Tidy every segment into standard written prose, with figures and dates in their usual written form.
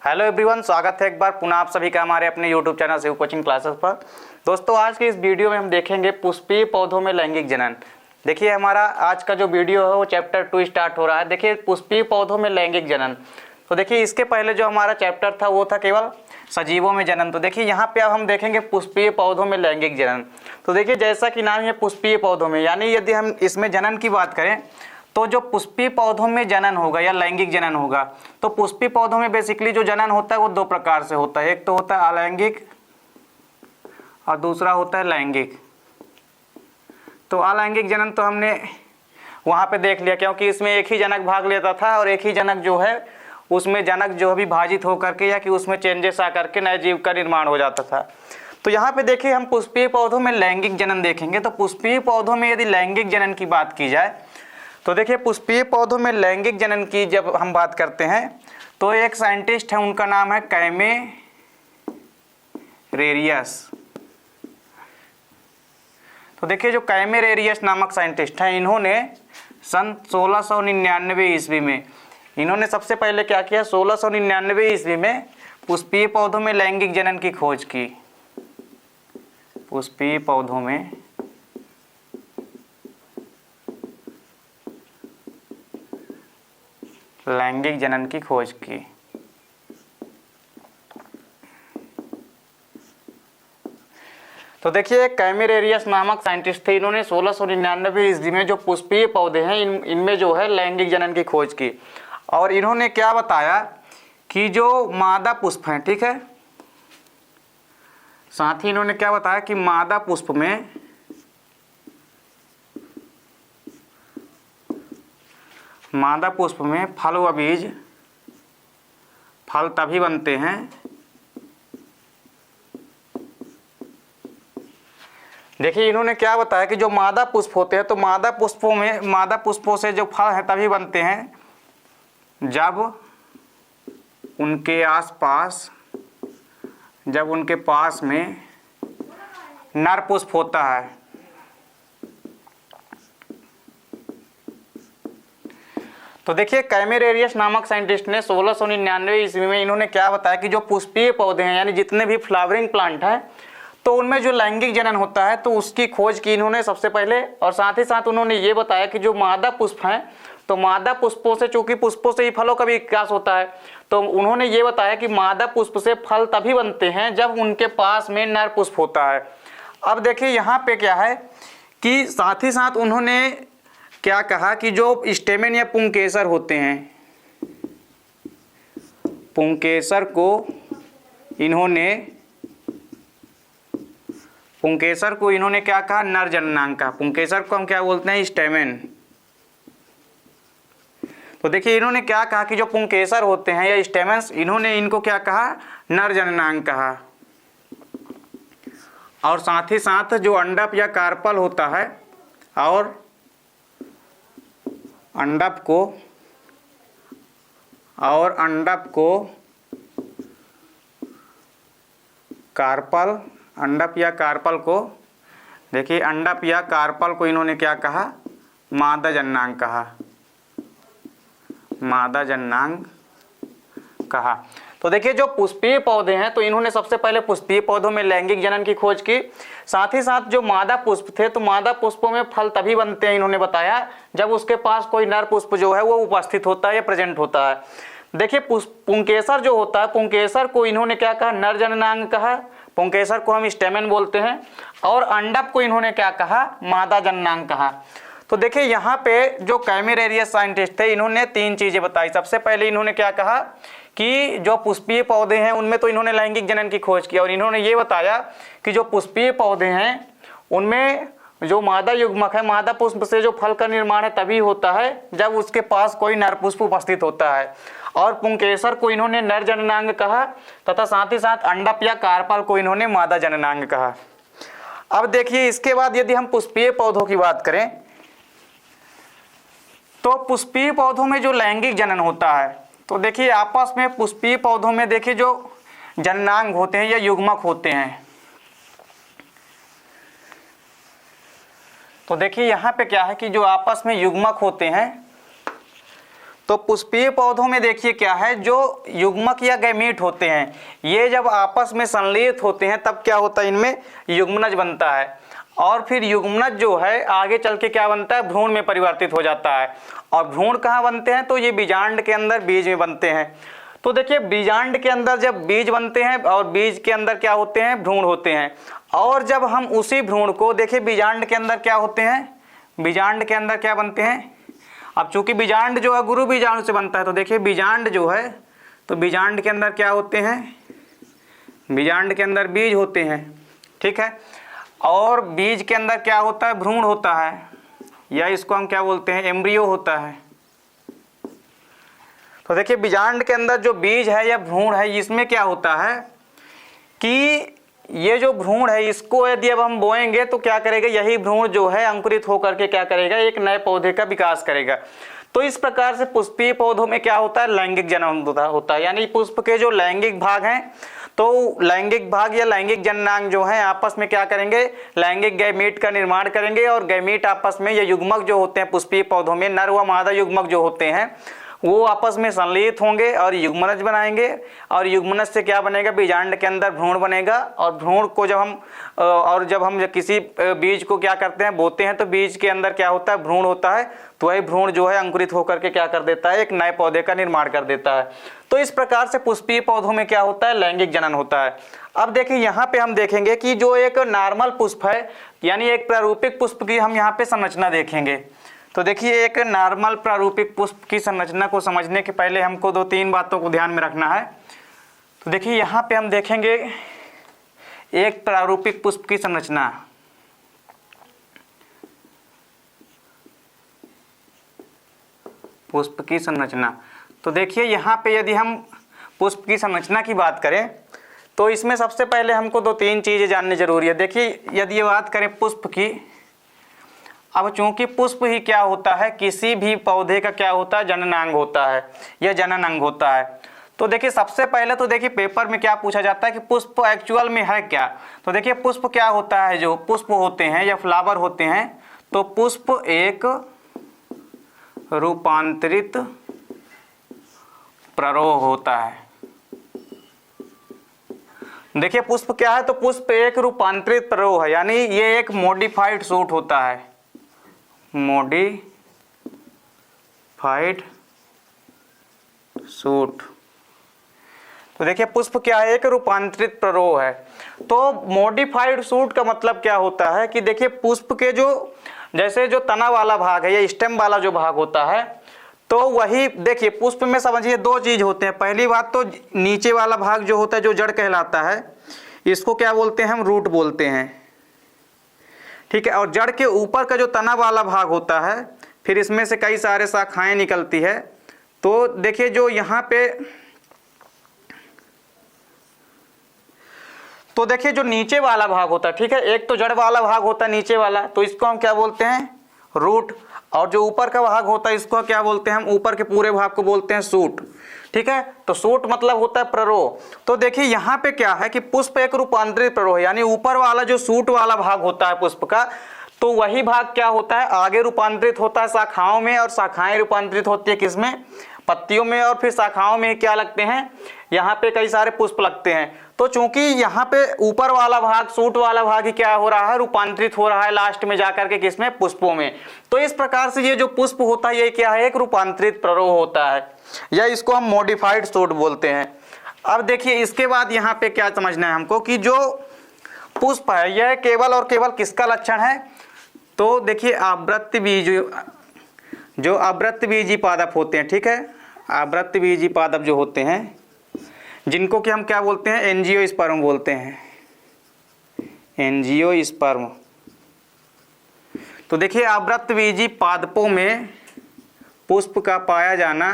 Hello everyone, स्वागत है एक बार पुनः आप सभी का हमारे अपने YouTube channel Shiv coaching classes पर। दोस्तों, आज की इस वीडियो में हम देखेंगे पुष्पीय पौधों में लैंगिक जनन। देखिए, हमारा आज का जो वीडियो है वो चैप्टर 2 स्टार्ट हो रहा है। देखिए, पुष्पीय पौधों में लैंगिक जनन। तो देखिए, इसके पहले जो हमारा चैप्टर था वो था केवल सजीवों में जनन। तो देखिए, यहाँ पे अब हम देखेंगे पुष्पीय पौधों में लैंगिक जनन। तो देखिए, जैसा कि नाम है पुष्पीय पौधों में, यानी यदि हम इसमें जनन की बात करें तो जो पुष्पीय पौधों में जनन होगा या लैंगिक जनन होगा, तो पुष्पीय पौधों में बेसिकली जो जनन होता है वो दो प्रकार से होता है। एक तो होता है अलैंगिक और दूसरा होता है लैंगिक। तो अलैंगिक जनन तो हमने वहाँ पे देख लिया, क्योंकि इसमें एक ही जनक भाग लेता था और एक ही जनक जो है उसमें जनक जो है विभाजित होकर के या कि उसमें चेंजेस आ करके नए जीव का निर्माण हो जाता था। तो यहाँ पे देखिए, हम पुष्पीय पौधों में लैंगिक जनन देखेंगे। तो पुष्पीय पौधों में यदि लैंगिक जनन की बात की जाए तो देखिए, पुष्पीय पौधों में लैंगिक जनन की जब हम बात करते हैं तो एक साइंटिस्ट है, उनका नाम है कैमेरेरियस। तो देखिए, जो कैमेरेरियस नामक साइंटिस्ट हैं, इन्होंने सन 1699 ईस्वी में इन्होंने सबसे पहले क्या किया, 1699 ईस्वी में पुष्पीय पौधों में लैंगिक जनन की खोज की। पुष्पीय पौधों में लैंगिक जनन की खोज की। तो देखिए, कैमेरेरियस नामक साइंटिस्ट थे, इन्होंने 1699 ईस्वी में जो पुष्पीय पौधे हैं इनमें जो है लैंगिक जनन की खोज की। और इन्होंने क्या बताया कि जो मादा पुष्प हैं, ठीक है, साथ ही इन्होंने क्या बताया कि मादा पुष्प में फल व बीज, फल तभी बनते हैं देखिए, इन्होंने क्या बताया कि जो मादा पुष्प होते हैं तो मादा पुष्पों से जो फल हैं तभी बनते हैं जब उनके पास में नर पुष्प होता है। तो देखिए, कैमेरेरियस नामक साइंटिस्ट ने 1699 ईस्वी में इन्होंने क्या बताया कि जो पुष्पीय पौधे हैं, यानी जितने भी फ्लावरिंग प्लांट हैं, तो उनमें जो लैंगिक जनन होता है तो उसकी खोज की इन्होंने सबसे पहले। और साथ ही साथ उन्होंने ये बताया कि जो मादा पुष्प हैं, तो मादा पुष्पों से, चूंकि पुष्पों से ही फलों का भी विकास होता है, तो उन्होंने ये बताया कि मादा पुष्प से फल तभी बनते हैं जब उनके पास में नर पुष्प होता है। अब देखिए, यहाँ पे क्या है कि साथ ही साथ उन्होंने क्या कहा कि जो स्टेमेन या पुंकेसर होते हैं, पुंकेसर को इन्होंने क्या कहा, नर जननांग कहा। पुंकेसर को हम क्या बोलते हैं, स्टेमेन। तो देखिए, इन्होंने क्या कहा कि जो पुंकेसर होते हैं या स्टेमेन्स, इन्होंने इनको क्या कहा, नर जननांग कहा। और साथ ही साथ जो अंडप या कार्पल होता है, और अंडप को कार्पल, अंडप या कार्पल को, देखिए, अंडप या कार्पल को इन्होंने क्या कहा, मादा जननांग कहा, मादा जननांग कहा। तो देखिए, जो पुष्पीय पौधे हैं तो इन्होंने सबसे पहले पुष्पीय पौधों में लैंगिक जनन की खोज की। साथ ही साथ जो मादा पुष्प थे, तो मादा पुष्पों में फल तभी बनते हैं, इन्होंने बताया, जब उसके पास कोई नर पुष्प जो है वो उपस्थित होता है या प्रेजेंट होता है। देखिए, पुंकेसर जो होता है, पुंकेसर को इन्होंने क्या कहा, नर जननांग कहा। पुंकेसर को हम स्टेमेन बोलते हैं। और अंडप को इन्होंने क्या कहा, मादा जननांग कहा। तो देखिए, यहाँ पे जो कैमेरेरियस साइंटिस्ट थे, इन्होंने तीन चीजें बताई। सबसे पहले इन्होंने क्या कहा कि जो पुष्पीय पौधे हैं उनमें तो इन्होंने लैंगिक जनन की खोज की, और इन्होंने ये बताया कि जो पुष्पीय पौधे हैं उनमें जो मादा युग्मक है, मादा पुष्प से जो फल का निर्माण है तभी होता है जब उसके पास कोई नर पुष्प उपस्थित होता है। और पुंकेसर को इन्होंने नर जननांग कहा, तथा साथ ही साथ अंडप या कार्पल को इन्होंने मादा जननांग कहा। अब देखिए, इसके बाद यदि हम पुष्पीय पौधों की बात करें तो पुष्पीय पौधों में जो लैंगिक जनन होता है, तो देखिए, आपस में पुष्पीय पौधों में देखिए जो जननांग होते हैं या युग्मक होते हैं, तो देखिए यहाँ पे क्या है कि जो आपस में युग्मक होते हैं तो पुष्पीय पौधों में देखिए क्या है, जो युग्मक या गैमीट होते हैं ये जब आपस में संलेत होते हैं तब क्या होता है, इनमें युग्मनज बनता है। और फिर युग्मनज जो है आगे चल के क्या बनता है, भ्रूण में परिवर्तित हो जाता है। और भ्रूण कहाँ बनते हैं, तो ये बीजांड के अंदर बीज में बनते हैं। तो देखिए बीजांड के अंदर जब बीज बनते हैं और बीज के अंदर क्या होते हैं, भ्रूण होते हैं। और जब हम उसी भ्रूण को देखिए बीजांड के अंदर क्या होते हैं, बीजांड के अंदर क्या बनते हैं। अब चूंकि बीजांड जो है गुरु बीजाणु से बनता है, तो देखिए बीजांड जो है, तो बीजांड के अंदर क्या होते हैं, बीजांड के अंदर बीज होते हैं, ठीक है। और बीज के अंदर क्या होता है, भ्रूण होता है, या इसको हम क्या बोलते हैं, एम्ब्रियो होता है। तो देखिए बीजांड के अंदर जो बीज है या भ्रूण है, इसमें क्या होता है कि ये जो भ्रूण है इसको यदि अब हम बोएंगे तो क्या करेगा, यही भ्रूण जो है अंकुरित होकर के क्या करेगा, एक नए पौधे का विकास करेगा। तो इस प्रकार से पुष्पीय पौधों में क्या होता है, लैंगिक जनन होता है। यानी पुष्प के जो लैंगिक भाग हैं, तो लैंगिक भाग या लैंगिक जननांग जो है आपस में क्या करेंगे, लैंगिक गैमीट का निर्माण करेंगे। और गैमीट आपस में ये युग्मक जो होते हैं पुष्पीय पौधों में, नर व मादा युग्मक जो होते हैं वो आपस में संलित होंगे और युग्मनज बनाएंगे। और युग्मनज से क्या बनेगा, बीजांड के अंदर भ्रूण बनेगा। और भ्रूण को जब हम किसी बीज को क्या करते हैं, बोते हैं, तो बीज के अंदर क्या होता है, भ्रूण होता है। तो वही भ्रूण जो है अंकुरित होकर के क्या कर देता है, एक नए पौधे का निर्माण कर देता है। तो इस प्रकार से पुष्पीय पौधों में क्या होता है, लैंगिक जनन होता है। अब देखिए यहाँ पे हम देखेंगे कि जो एक नॉर्मल पुष्प है, यानी एक प्रारूपिक पुष्प की हम यहाँ पे संरचना देखेंगे। तो देखिए एक नॉर्मल प्रारूपिक पुष्प की संरचना को समझने के पहले हमको 2-3 बातों को ध्यान में रखना है। तो देखिए यहाँ पे हम देखेंगे एक प्रारूपिक पुष्प की संरचना। पुष्प की संरचना, तो देखिए यहाँ पे यदि हम पुष्प की संरचना की बात करें तो इसमें सबसे पहले हमको 2-3 चीज़ें जाननी जरूरी है। देखिए यदि ये बात करें पुष्प की, अब चूंकि पुष्प ही क्या होता है, किसी भी पौधे का क्या होता है, जननांग होता है या जनन अंग होता है। तो देखिए सबसे पहले तो देखिए पेपर में क्या पूछा जाता है कि पुष्प एक्चुअल में है क्या। तो देखिए पुष्प क्या होता है, जो पुष्प होते हैं या फ्लावर होते हैं, तो पुष्प एक रूपांतरित प्ररोह होता है। देखिए पुष्प क्या है, तो पुष्प एक रूपांतरित प्ररोह है, यानी ये एक मॉडिफाइड शूट होता है, मॉडिफाइड शूट। तो देखिए पुष्प क्या है, एक रूपांतरित प्ररोह है। तो मॉडिफाइड शूट का मतलब क्या होता है कि देखिए पुष्प के जो जैसे जो तना वाला भाग है या स्टेम वाला जो भाग होता है, तो वही देखिए पुष्प में समझिए 2 चीज होते हैं। पहली बात तो नीचे वाला भाग जो होता है, जो जड़ कहलाता है, इसको क्या बोलते हैं, हम रूट बोलते हैं, ठीक है। और जड़ के ऊपर का जो तना वाला भाग होता है, फिर इसमें से कई सारे शाखाएं निकलती है। तो देखिए जो यहाँ पे, तो देखिए जो नीचे वाला भाग होता है, ठीक है, एक तो जड़ वाला भाग होता है नीचे वाला, तो इसको हम क्या बोलते हैं, रूट। और जो ऊपर का भाग होता है इसको क्या बोलते हैं, हम ऊपर के पूरे भाग को बोलते हैं सूट, ठीक है। तो सूट मतलब होता है प्ररोह। तो देखिए यहाँ पे क्या है कि पुष्प एक रूपांतरित प्ररोह है, यानी ऊपर वाला जो सूट वाला भाग होता है पुष्प का, तो वही भाग क्या होता है, आगे रूपांतरित होता है शाखाओं में, और शाखाएं रूपांतरित होती है किसमें, पत्तियों में। और फिर शाखाओं में क्या लगते हैं, यहाँ पे कई सारे पुष्प लगते हैं। तो चूंकि यहाँ पे ऊपर वाला भाग, सूट वाला भाग ही क्या हो रहा है, रूपांतरित हो रहा है लास्ट में जाकर के किसमें, पुष्पों में। तो इस प्रकार से ये जो पुष्प होता है ये क्या है, एक रूपांतरित प्ररोह होता है, या इसको हम मॉडिफाइड शूट बोलते हैं। अब देखिए इसके बाद यहाँ पे क्या समझना है हमको कि जो पुष्प है यह केवल और केवल किसका लक्षण है, तो देखिए आवृत्त बीज, जो आवृत्त बीजी पादप होते हैं, ठीक है, आवृत्त बीजी पादप जो होते हैं, जिनको कि हम क्या बोलते हैं, एंजियोस्पर्म बोलते हैं, एंजियोस्पर्म। तो देखिए आवृत्त बीजी पादपों में पुष्प का पाया जाना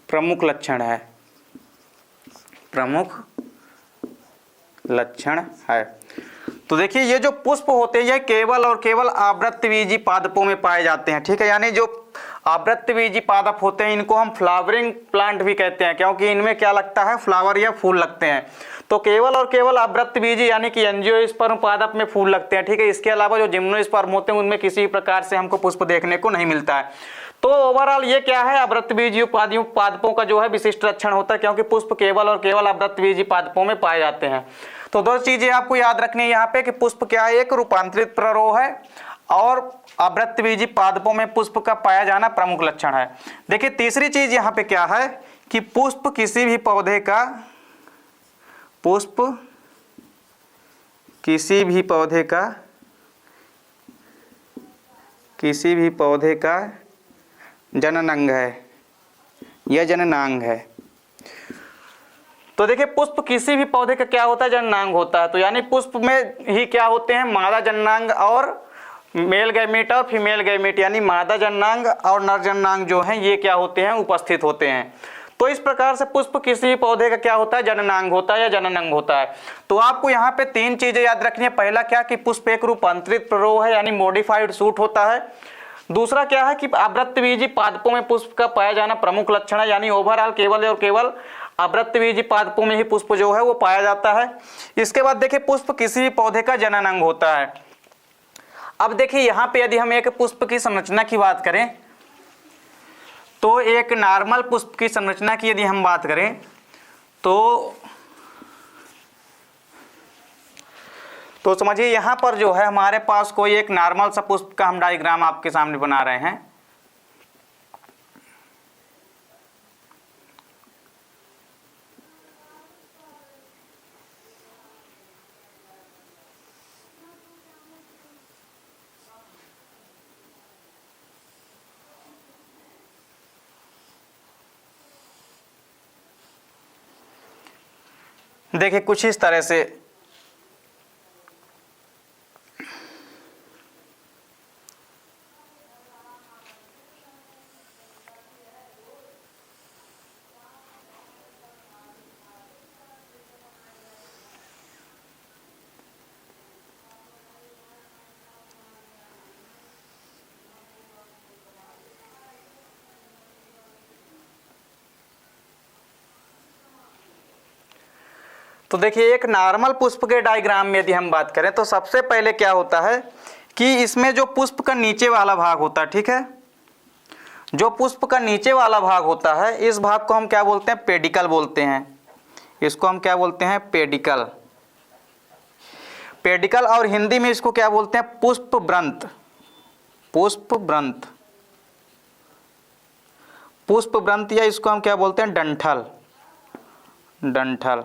प्रमुख लक्षण है, प्रमुख लक्षण है। तो देखिए ये जो पुष्प होते हैं ये केवल और केवल आवृत्तबीजी पादपों में पाए जाते हैं, ठीक है। यानी जो आवृत्तबीजी पादप होते हैं इनको हम फ्लावरिंग प्लांट भी कहते हैं, क्योंकि इनमें क्या लगता है, फ्लावर या फूल लगते हैं। तो केवल और केवल आवृत्तबीजी यानी कि एंजियोस्पर्म पादप में फूल लगते हैं, ठीक है। इसके अलावा जो जिम्नोस्पर्म होते हैं उनमें किसी प्रकार से हमको पुष्प देखने को नहीं मिलता है। तो ओवरऑल ये क्या है, आवृत्तबीजी पादपों का जो है विशिष्ट लक्षण होता है, क्योंकि पुष्प केवल और केवल आवृत्तबीजी पादपों में पाए जाते हैं। तो दो चीजें आपको याद रखनी है यहाँ पे कि पुष्प क्या है, एक रूपांतरित प्ररोह है और आवृत्तबीजी पादपों में पुष्प का पाया जाना प्रमुख लक्षण है। देखिए तीसरी चीज यहाँ पे क्या है कि पुष्प किसी भी पौधे का जननांग है या जननांग है। तो देखिए पुष्प किसी भी पौधे का क्या होता है, जननांग होता है। तो यानी पुष्प में ही क्या होते हैं, मादा जननांग और मेल गैमेट और फीमेल गैमेट, यानी मादा जननांग और नर जननांग जो हैं ये क्या होते हैं, उपस्थित होते हैं। तो इस प्रकार से पुष्प किसी भी पौधे का क्या होता है, जननांग होता है या जननांग होता है। तो आपको यहाँ पे तीन चीजें याद रखनी है। पहला क्या कि पुष्प एक रूपांतरित प्ररोह है यानी मॉडिफाइड शूट होता है। दूसरा क्या है कि आवृत्तबीजी पादपों में पुष्प का पाया जाना प्रमुख लक्षण है, यानी ओवरऑल केवल और केवल आवृत्तबीजी पादपों में ही पुष्प जो है वो पाया जाता है। इसके बाद देखिए पुष्प किसी भी पौधे का जननांग होता है। अब देखिए यहाँ पे यदि हम एक पुष्प की संरचना की बात करें तो एक नॉर्मल पुष्प की संरचना की यदि हम बात करें तो समझिए यहाँ पर जो है हमारे पास कोई एक नॉर्मल सा पुष्प का हम डायग्राम आपके सामने बना रहे हैं। देखिए कुछ इस तरह से तो देखिए एक नॉर्मल पुष्प के डायग्राम में यदि हम बात करें तो सबसे पहले क्या होता है कि इसमें जो पुष्प का नीचे वाला भाग होता है, ठीक है, जो पुष्प का नीचे वाला भाग होता है इस भाग को हम क्या बोलते हैं, पेडिकल बोलते हैं। इसको हम क्या बोलते हैं, पेडिकल। पेडिकल और हिंदी में इसको क्या बोलते हैं, पुष्प व्रंत। पुष्प व्रंत, पुष्प व्रंत या इसको हम क्या बोलते हैं, डंठल। डंठल।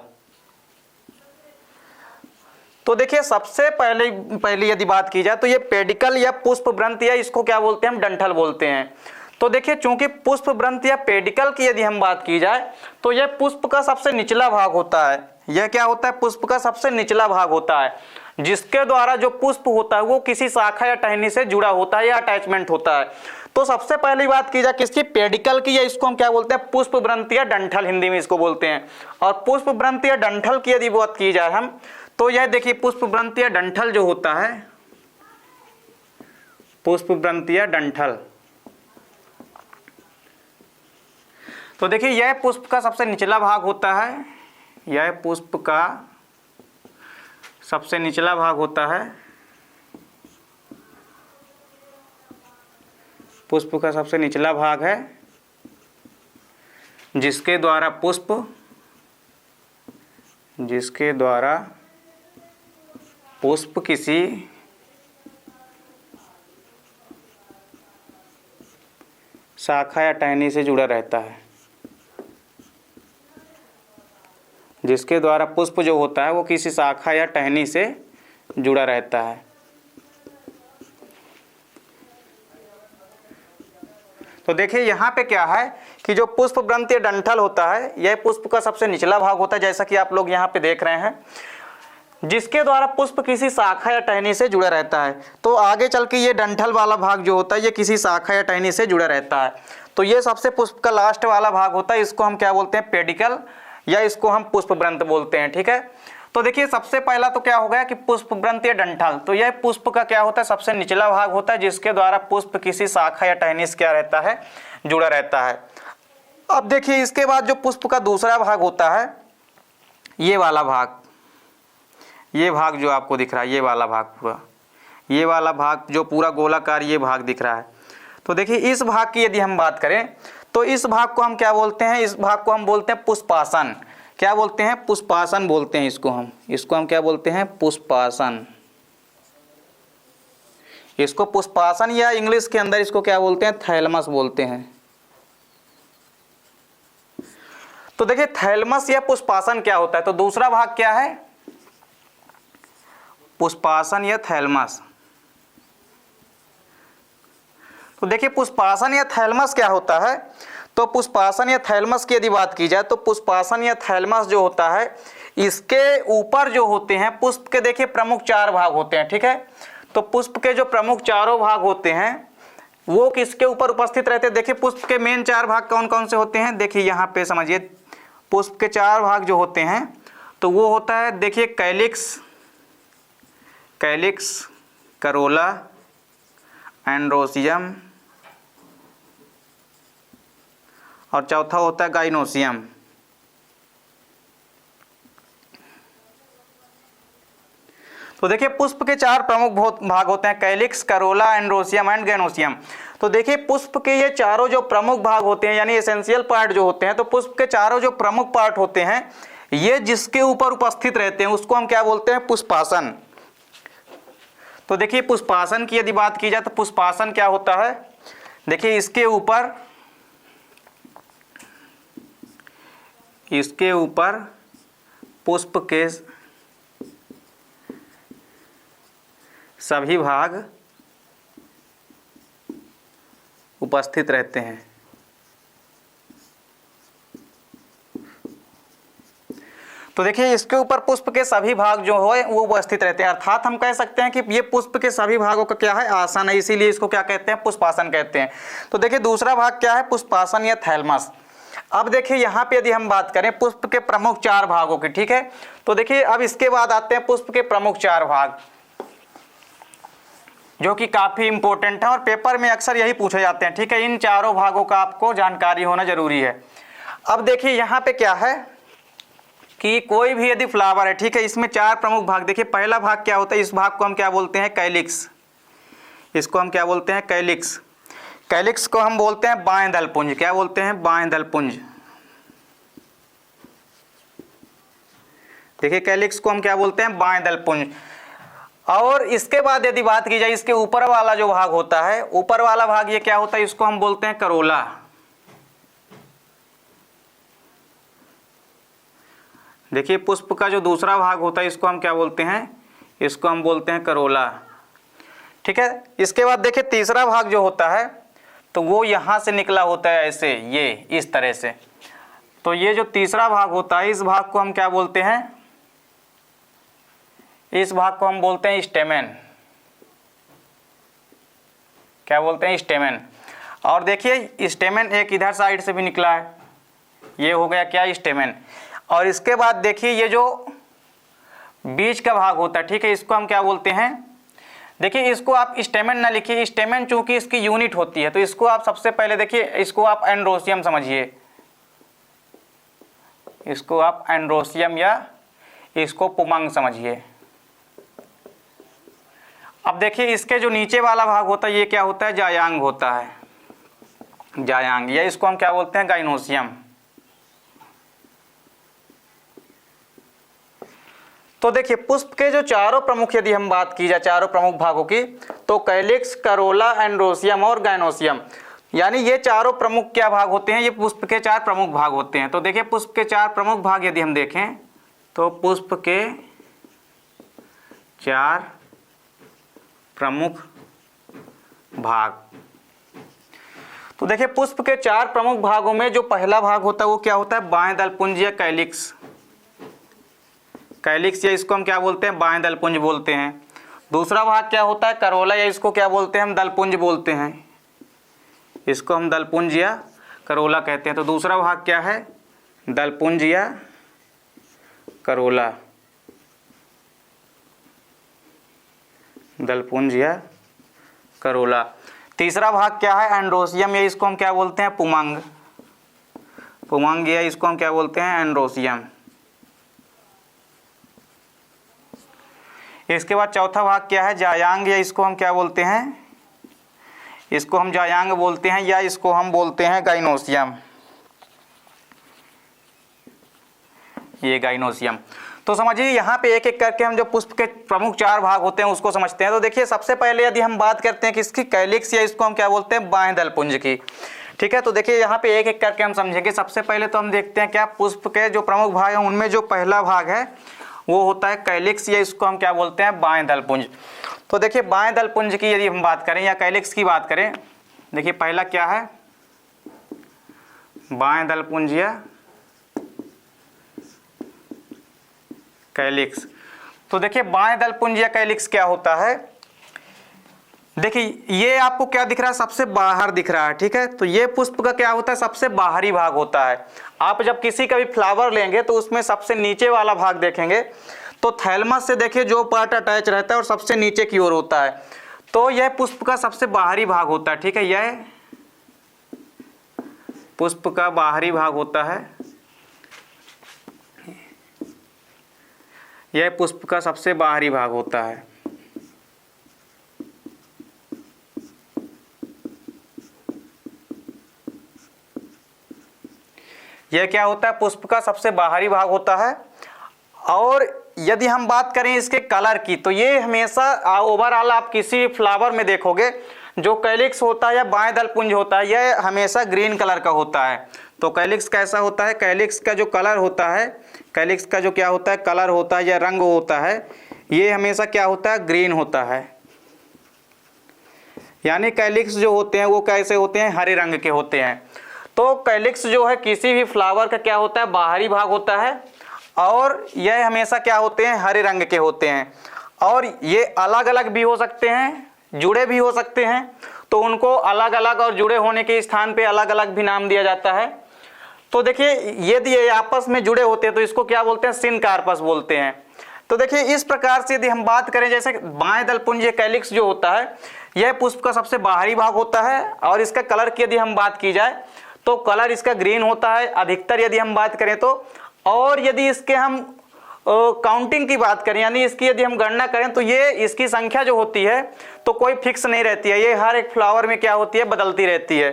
तो देखिए सबसे पहले यदि बात की जाए तो ये पेडिकल या पुष्प व्रंत या इसको क्या बोलते हैं, हम डंठल बोलते हैं। तो देखिए चूंकि पुष्प व्रंत या पेडिकल की यदि हम बात की जाए तो यह पुष्प का सबसे निचला भाग होता है। यह क्या होता है, पुष्प का सबसे निचला भाग होता है, जिसके द्वारा जो पुष्प होता है वो किसी शाखा या टहनी से जुड़ा होता है या अटैचमेंट होता है। तो सबसे पहली बात की जाए किसकी, पेडिकल की, या इसको हम क्या बोलते हैं, पुष्प व्रंत या डंठल हिंदी में इसको बोलते हैं। और पुष्प व्रंत या डंठल की यदि बात की जाए हम तो यह देखिए पुष्प व्रंत या डंठल जो होता है, पुष्प व्रंत या डंठल, तो देखिए यह पुष्प का सबसे निचला भाग होता है। यह पुष्प का सबसे निचला भाग होता है, पुष्प का सबसे निचला भाग है, जिसके द्वारा पुष्प किसी शाखा या टहनी से जुड़ा रहता है, जिसके द्वारा पुष्प जो होता है वो किसी शाखा या टहनी से जुड़ा रहता है। तो देखिए यहाँ पे क्या है कि जो पुष्प व्रंत या डंठल होता है यह पुष्प का सबसे निचला भाग होता है, जैसा कि आप लोग यहाँ पे देख रहे हैं, जिसके द्वारा पुष्प किसी शाखा या टहनी से जुड़ा रहता है। तो आगे चल के ये डंठल वाला भाग जो होता है ये किसी शाखा या टहनी से जुड़ा रहता है। तो ये सबसे पुष्प का लास्ट वाला भाग होता है, इसको हम क्या बोलते हैं, पेडिकल, या इसको हम पुष्प व्रंत बोलते हैं, ठीक है। तो देखिए सबसे पहला तो क्या हो गया कि पुष्प ग्रंथि या डंठल, तो यह पुष्प का क्या होता है, सबसे निचला भाग होता है जिसके द्वारा पुष्प किसी शाखा या टहनी से क्या रहता है, जुड़ा रहता है। अब देखिए इसके बाद जो पुष्प का दूसरा भाग होता है, ये वाला भाग, ये भाग जो आपको दिख रहा है, ये वाला भाग पूरा, ये वाला भाग जो पूरा गोलाकार ये भाग दिख रहा है। तो देखिए इस भाग की यदि हम बात करें तो इस भाग को हम क्या बोलते हैं, इस भाग को हम बोलते हैं पुष्पासन। क्या बोलते हैं, पुष्पासन बोलते हैं इसको हम क्या बोलते हैं, पुष्पासन। इसको पुष्पासन या इंग्लिश के अंदर इसको क्या बोलते हैं, थैलमस बोलते हैं। तो देखिए थैलमस या पुष्पासन क्या होता है, तो दूसरा भाग क्या है, पुष्पासन या थैलमस। तो देखिए पुष्पासन या थैलमस क्या होता है, तो पुष्पासन या थैलमस की यदि बात की जाए तो पुष्पासन या थैलमस जो होता है, इसके ऊपर जो होते हैं पुष्प के, देखिए प्रमुख 4 भाग होते हैं, ठीक है। तो पुष्प के जो प्रमुख चारों भाग होते हैं वो किसके ऊपर उपस्थित रहते हैं, देखिए पुष्प के मेन 4 भाग कौन कौन से होते हैं, देखिए यहाँ पे समझिए पुष्प के 4 भाग जो होते हैं तो वो होता है, देखिए कैलिक्स, करोला, एंड्रोसियम और चौथा होता है गाइनोसियम। तो देखिए पुष्प के 4 प्रमुख भाग होते हैं, calyx, Corolla, androecium and gynoecium. तो देखिए पुष्प के ये चारों जो प्रमुख भाग होते हैं यानी एसेंशियल पार्ट जो होते हैं, तो पुष्प के चारों जो प्रमुख पार्ट होते हैं ये जिसके ऊपर उपस्थित रहते हैं उसको हम क्या बोलते हैं, पुष्पासन। तो देखिए पुष्पासन की यदि बात की जाए तो पुष्पासन क्या होता है, देखिए इसके ऊपर पुष्प के सभी भाग उपस्थित रहते हैं। तो देखिए इसके ऊपर पुष्प के सभी भाग जो है वो उपस्थित रहते हैं, अर्थात हम कह सकते हैं कि ये पुष्प के सभी भागों का क्या है, आसन है, इसीलिए इसको क्या कहते हैं, पुष्पासन कहते हैं। तो देखिए दूसरा भाग क्या है, पुष्पासन या थैलमस। अब देखिए यहाँ पे यदि हम बात करें पुष्प के प्रमुख 4 भागों की, ठीक है, तो देखिए अब इसके बाद आते हैं पुष्प के प्रमुख 4 भाग जो कि काफी इंपॉर्टेंट है और पेपर में अक्सर यही पूछे जाते हैं, ठीक है। इन चारों भागों का आपको जानकारी होना जरूरी है। अब देखिए यहाँ पे क्या है कि कोई भी यदि फ्लावर है, ठीक है, इसमें 4 प्रमुख भाग, देखिए पहला भाग क्या होता है, इस भाग को हम क्या बोलते हैं, कैलिक्स। इसको हम क्या बोलते हैं, कैलिक्स। कैलिक्स को हम बोलते हैं बाएं दलपुंज। क्या बोलते हैं, बाएं दलपुंज। देखिए कैलिक्स को हम क्या बोलते हैं, बाएं दलपुंज। और इसके बाद यदि बात की जाए इसके ऊपर वाला जो भाग होता है, ऊपर वाला भाग ये क्या होता है, इसको हम बोलते हैं करोला। देखिए पुष्प का जो दूसरा भाग होता है इसको हम क्या बोलते हैं, इसको हम बोलते हैं करोला, ठीक है। इसके बाद देखिए तीसरा भाग जो होता है तो वो यहाँ से निकला होता है ऐसे, ये इस तरह से। तो ये जो तीसरा भाग होता है इस भाग को हम क्या बोलते हैं, इस भाग को हम बोलते हैं स्टेमेन। क्या बोलते हैं, स्टेमेन। और देखिए स्टेमेन एक इधर साइड से भी निकला है, ये हो गया क्या, स्टेमेन। और इसके बाद देखिए ये जो बीच का भाग होता है, ठीक है, इसको हम क्या बोलते हैं, देखिए इसको आप स्टेमेन ना लिखिए, स्टेमेन चूंकि इसकी यूनिट होती है तो इसको आप सबसे पहले देखिए इसको आप एंड्रोसियम समझिए, इसको आप एंड्रोसियम या इसको पुमंग समझिए। अब देखिए इसके जो नीचे वाला भाग होता है ये क्या होता है, जायांग होता है, जायांग, या इसको हम क्या बोलते हैं, गाइनोसियम। तो देखिए पुष्प के जो चारों प्रमुख, यदि हम बात की जाए चारों प्रमुख भागों की, तो कैलिक्स, करोला, एंड्रोसियम और गाइनोसियम, यानी ये चारों प्रमुख क्या भाग होते हैं, ये पुष्प के 4 प्रमुख भाग होते हैं। तो देखिए पुष्प के 4 प्रमुख भाग यदि हम देखें तो पुष्प के 4 प्रमुख भाग, तो देखिए पुष्प के 4 प्रमुख भागों में जो पहला भाग होता है वो क्या होता है, बाएं दलपुंज या कैलिक्स। कैलिक्स या इसको हम क्या बोलते हैं, बाएं दलपुंज बोलते हैं। दूसरा भाग क्या होता है, करोला, या इसको क्या बोलते हैं, हम दलपुंज बोलते हैं, इसको हम दलपुंज या करोला कहते हैं। तो दूसरा भाग क्या है, दलपुंज या करोला। दलपुंज या करोला। तीसरा भाग क्या है? एंड्रोसियम, या इसको हम क्या बोलते हैं? पुमंग। पुमंग या इसको हम क्या बोलते हैं? एंड्रोसियम। इसके बाद चौथा भाग क्या है? जायांग, या इसको हम क्या बोलते हैं? इसको हम जायांग बोलते हैं, या इसको हम बोलते हैं गाइनोसियम। ये गाइनोसियम। तो समझिए यहाँ पे एक एक करके हम जो पुष्प के प्रमुख 4 भाग होते हैं उसको समझते हैं। तो देखिए सबसे पहले यदि हम बात करते हैं कि इसकी कैलिक्स, या इसको हम क्या बोलते हैं? बाएं दलपुंज की। ठीक है, तो देखिए यहाँ पे एक एक करके हम समझेंगे। सबसे पहले तो हम देखते हैं क्या पुष्प के जो प्रमुख भाग हैं उनमें जो पहला भाग है वो होता है कैलिक्स, या इसको हम क्या बोलते हैं? बाएं दलपुंज। तो देखिए बाएं दलपुंज की यदि हम बात करें या कैलिक्स की बात करें, देखिए पहला क्या है? बाएं दलपुंज या कैलिक्स। तो देखिए बाएं दलपुंज या कैलिक्स क्या होता है? देखिए ये आपको क्या दिख रहा है? सबसे बाहर दिख रहा है। ठीक है, तो ये पुष्प का क्या होता है? सबसे बाहरी भाग होता है। आप जब किसी का भी फ्लावर लेंगे तो उसमें सबसे नीचे वाला भाग देखेंगे तो थैलमस से देखिए जो पार्ट अटैच रहता है और सबसे नीचे की ओर होता है, तो यह पुष्प का सबसे बाहरी भाग होता है। ठीक है, यह पुष्प का बाहरी भाग होता है, यह पुष्प का सबसे बाहरी भाग होता है। यह क्या होता है? पुष्प का सबसे बाहरी भाग होता है। और यदि हम बात करें इसके कलर की, तो ये हमेशा ओवरऑल आप किसी फ्लावर में देखोगे जो कैलिक्स होता है या बाएं दलपुंज होता है यह हमेशा ग्रीन कलर का होता है। तो कैलिक्स कैसा होता है? कैलिक्स का जो कलर होता है, कैलिक्स का जो क्या होता है? कलर होता है या रंग होता है, ये हमेशा क्या होता है? ग्रीन होता है। यानी कैलिक्स जो होते हैं वो कैसे होते हैं? हरे रंग के होते हैं। तो कैलिक्स जो है किसी भी फ्लावर का क्या होता है? बाहरी भाग होता है, और यह हमेशा क्या होते हैं? हरे रंग के होते हैं। और ये अलग अलग भी हो सकते हैं, जुड़े भी हो सकते हैं, तो उनको अलग अलग और जुड़े होने के स्थान पे अलग अलग भी नाम दिया जाता है। तो देखिए यदि ये आपस में जुड़े होते हैं तो इसको क्या बोलते हैं? सिनकार्पस बोलते हैं। तो देखिए इस प्रकार से यदि हम बात करें, जैसे बाएं दलपुंज कैलिक्स जो होता है यह पुष्प का सबसे बाहरी भाग होता है, और इसका कलर की यदि हम बात की जाए तो कलर इसका ग्रीन होता है अधिकतर यदि हम बात करें तो। और यदि इसके हम काउंटिंग की बात करें, यानी इसकी यदि हम गणना करें, तो ये इसकी संख्या जो होती है तो कोई फिक्स नहीं रहती है, ये हर एक फ्लावर में क्या होती है? बदलती रहती है।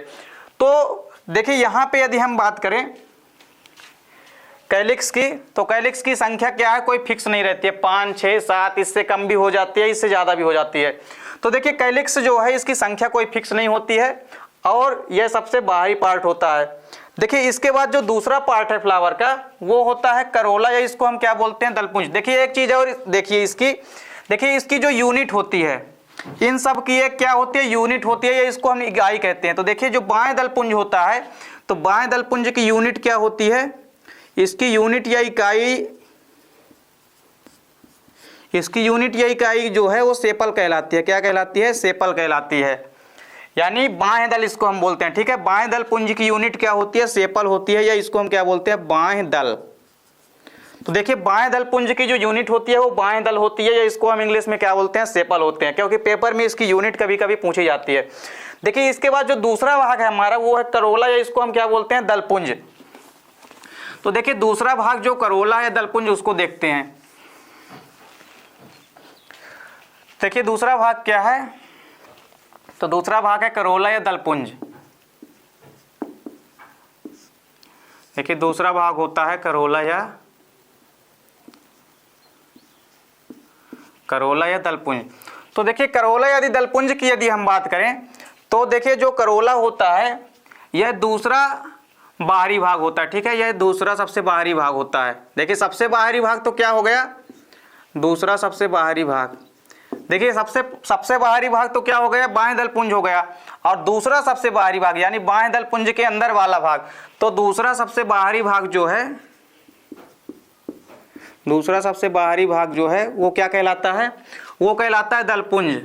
तो देखिए यहाँ पे यदि हम बात करें कैलिक्स की, तो कैलिक्स की संख्या क्या है? कोई फिक्स नहीं रहती है, 5, 6, 7, इससे कम भी हो जाती है, इससे ज़्यादा भी हो जाती है। तो देखिए कैलिक्स जो है इसकी संख्या कोई फिक्स नहीं होती है, और यह सबसे बाहरी पार्ट होता है। देखिए इसके बाद जो दूसरा पार्ट है फ्लावर का वो होता है करोला, या इसको हम क्या बोलते हैं? दलपुंज। देखिए एक चीज़ और देखिए इसकी जो यूनिट होती है, इन सब की एक क्या होती है? यूनिट होती है, या इसको हम इकाई कहते हैं। तो देखिए जो बाएं दलपुंज होता है, तो बाएं दलपुंज की यूनिट क्या होती है? इसकी यूनिट या इकाई जो है वो सेपल कहलाती है। क्या कहलाती है? सेपल कहलाती है। यानी बाएं दल इसको हम बोलते हैं। ठीक है, बाएं दल पुंज की यूनिट क्या होती है? सेपल होती है, या इसको हम क्या बोलते हैं? बाएं दल। तो देखिए बाएं दल पुंज की जो यूनिट होती है वो बाएं दल होती है, या इसको हम इंग्लिश में क्या बोलते हैं? सेपल होते हैं, क्योंकि पेपर में इसकी यूनिट कभी कभी पूछी जाती है। देखिए इसके बाद जो दूसरा भाग है हमारा वो है करोला, या इसको हम क्या बोलते हैं? दलपुंज। तो देखिए दूसरा भाग जो करोला है दलपुंज उसको देखते हैं। देखिए दूसरा भाग क्या है? तो दूसरा भाग है करोला या दलपुंज। देखिए दूसरा भाग होता है करोला या दलपुंज। तो देखिए करोला यदि दलपुंज की यदि हम बात करें तो देखिए जो करोला होता है यह दूसरा बाहरी भाग होता है। ठीक है, यह दूसरा सबसे बाहरी भाग होता है। देखिए सबसे बाहरी भाग तो क्या हो गया? दूसरा सबसे बाहरी भाग। देखिए सबसे बाहरी भाग तो क्या हो गया? बाएं दलपुंज हो गया। और दूसरा सबसे बाहरी भाग यानी बाएं दलपुंज के अंदर वाला भाग, तो दूसरा सबसे बाहरी भाग जो है, दूसरा सबसे बाहरी भाग जो है वो क्या कहलाता है? वो कहलाता है दलपुंज।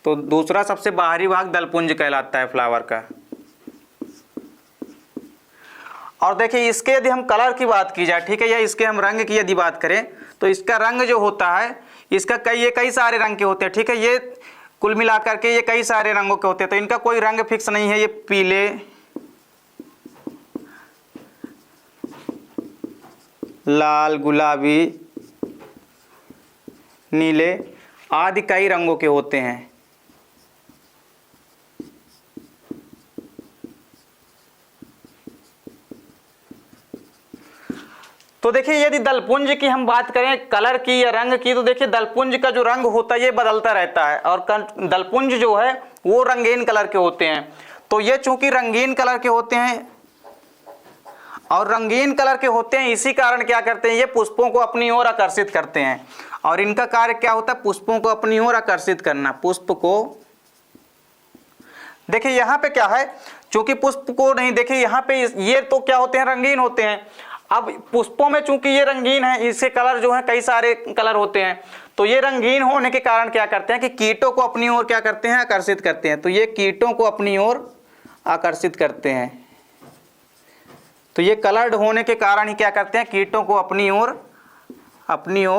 तो दूसरा सबसे बाहरी भाग दलपुंज कहलाता है फ्लावर का। और देखिए इसके यदि हम कलर की बात की जाए, ठीक है, या इसके हम रंग की यदि बात करें तो इसका रंग जो होता है इसका कई सारे रंग के होते हैं, ठीक है। ये कुल मिलाकर के ये कई सारे रंगों के होते हैं, तो इनका कोई रंग फिक्स नहीं है। ये पीले, लाल, गुलाबी, नीले आदि कई रंगों के होते हैं। तो देखिए यदि दलपुंज की हम बात करें कलर की या रंग की, तो देखिए दलपुंज का जो रंग होता है ये बदलता रहता है, और दलपुंज जो है वो रंगीन कलर के होते हैं। तो ये चूंकि रंगीन कलर के होते हैं और रंगीन कलर के होते हैं, इसी कारण क्या करते हैं, ये पुष्पों को अपनी ओर आकर्षित करते हैं। और इनका कार्य क्या होता है, पुष्पों को अपनी ओर आकर्षित करना। पुष्प को देखिए यहाँ पे क्या है, चूंकि पुष्प को नहीं, देखिए यहाँ पे ये तो क्या होते हैं, रंगीन होते हैं। अब पुष्पों में चूंकि ये रंगीन है, इसके कलर जो है कई सारे कलर होते हैं, तो ये रंगीन होने के कारण क्या करते हैं कि कीटों को अपनी ओर क्या करते हैं, आकर्षित करते हैं। तो ये कीटों को अपनी ओर आकर्षित करते हैं। तो ये कलर्ड होने के कारण ही क्या करते हैं, कीटों को अपनी ओर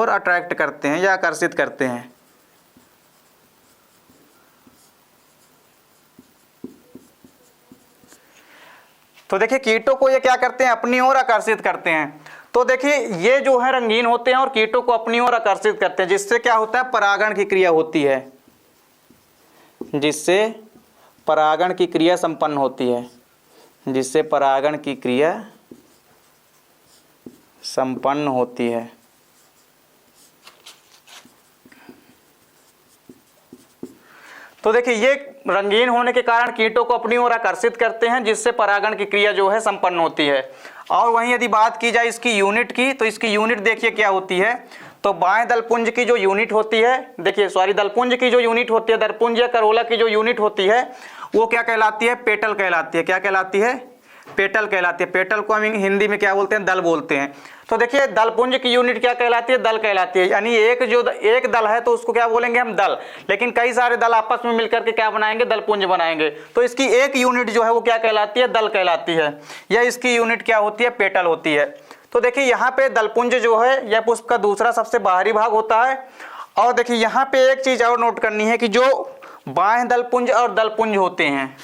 अट्रैक्ट करते हैं या आकर्षित करते हैं। तो देखिए कीटों को ये क्या करते हैं, अपनी ओर आकर्षित करते हैं। तो देखिए ये जो है रंगीन होते हैं और कीटों को अपनी ओर आकर्षित करते हैं, जिससे क्या होता है, परागण की क्रिया होती है, जिससे परागण की क्रिया संपन्न होती है, जिससे परागण की क्रिया संपन्न होती है। तो देखिए ये रंगीन होने के कारण कीटों को अपनी ओर आकर्षित करते हैं, जिससे परागण की क्रिया जो है संपन्न होती है। और वहीं यदि बात की जाए इसकी यूनिट की, तो इसकी यूनिट देखिए क्या होती है। तो बाएं दलपुंज की जो यूनिट होती है, देखिए सॉरी दलपुंज की जो यूनिट होती है, दलपुंज या करोला की जो यूनिट होती है वो क्या कहलाती है, पेटल कहलाती है। क्या कहलाती है, पेटल कहलाती है। पेटल को हम हिंदी में क्या बोलते हैं, दल बोलते हैं। तो देखिए दलपुंज की यूनिट क्या कहलाती है, दल कहलाती है। यानी एक दल है तो उसको क्या बोलेंगे हम, दल। लेकिन कई सारे दल आपस में मिलकर के क्या बनाएंगे, दलपुंज बनाएंगे। तो इसकी एक यूनिट जो है वो क्या कहलाती है, दल कहलाती है, या इसकी यूनिट क्या होती है, पेटल होती है। तो देखिए यहाँ पे दलपुंज जो है यह पुष्प का दूसरा सबसे बाहरी भाग होता है। और देखिए यहाँ पे एक चीज और नोट करनी है कि जो बाएं दलपुंज और दलपुंज होते हैं,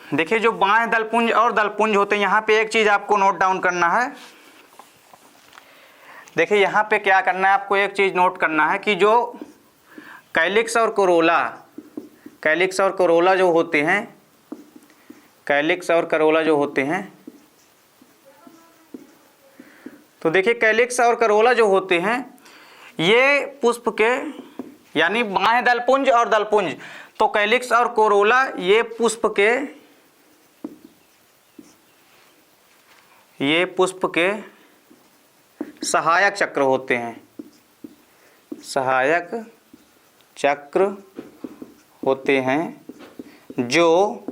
देखिए जो बाएं दलपुंज और दलपुंज होते हैं, यहाँ पे एक चीज आपको नोट डाउन करना है। देखिए यहाँ पे क्या करना है, आपको एक चीज नोट करना है कि जो कैलिक्स और कोरोला जो होते हैं, कैलिक्स और करोला जो होते हैं, तो देखिए कैलिक्स और करोला जो होते हैं ये पुष्प के, यानी बाएं दलपुंज और दलपुंज, तो कैलिक्स और कोरोला ये पुष्प के सहायक चक्र होते हैं, सहायक चक्र होते हैं, जो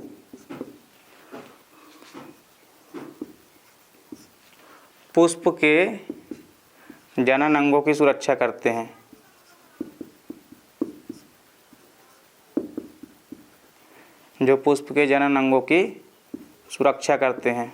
पुष्प के जनन अंगों की सुरक्षा करते हैं। जो पुष्प के जनन अंगों की सुरक्षा करते हैं।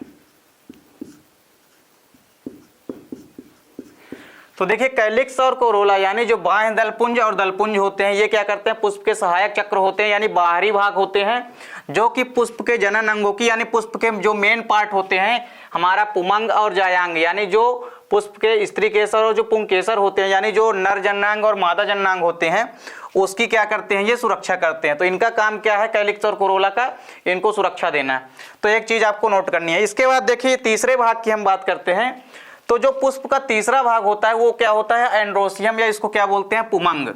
तो देखिए कैलिक्स और कोरोला यानी जो बाएं दलपुंज और दलपुंज होते हैं, ये क्या करते हैं, पुष्प के सहायक चक्र होते हैं, यानी बाहरी भाग होते हैं, जो कि पुष्प के जनन अंगों की, यानी पुष्प के जो मेन पार्ट होते हैं हमारा पुमंग और जायांग, यानी जो पुष्प के स्त्री केसर और जो पुंकेसर होते हैं, यानी जो नर जननांग और मादा जननांग होते हैं, उसकी क्या करते हैं, ये सुरक्षा करते हैं। तो इनका काम क्या है, कैलिक्स और कोरोला का, इनको सुरक्षा देना है। तो एक चीज आपको नोट करनी है। इसके बाद देखिए तीसरे भाग की हम बात करते हैं। तो जो पुष्प का तीसरा भाग होता है वो क्या होता है, एंड्रोसियम, या इसको क्या बोलते हैं, पुमंग।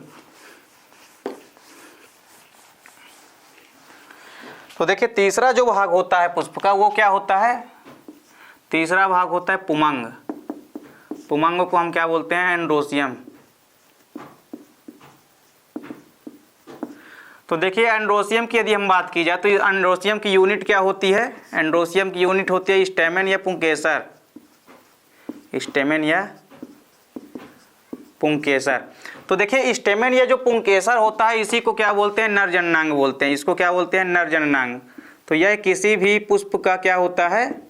तो देखिए तीसरा जो भाग होता है पुष्प का वो क्या होता है, तीसरा भाग होता है पुमंग। पुमंग को हम क्या बोलते हैं, एंड्रोसियम। तो देखिए एंड्रोसियम की यदि हम बात की जाए तो एंड्रोसियम की यूनिट क्या होती है, एंड्रोसियम की यूनिट होती है स्टेमेन या पुंकेसर, स्टेमेन या पुंकेसर। तो देखिए स्टेमेन या जो पुंकेसर होता है इसी को क्या बोलते हैं, नर जननांग बोलते हैं। इसको क्या बोलते हैं, नर जननांग। तो यह किसी भी पुष्प का क्या होता है,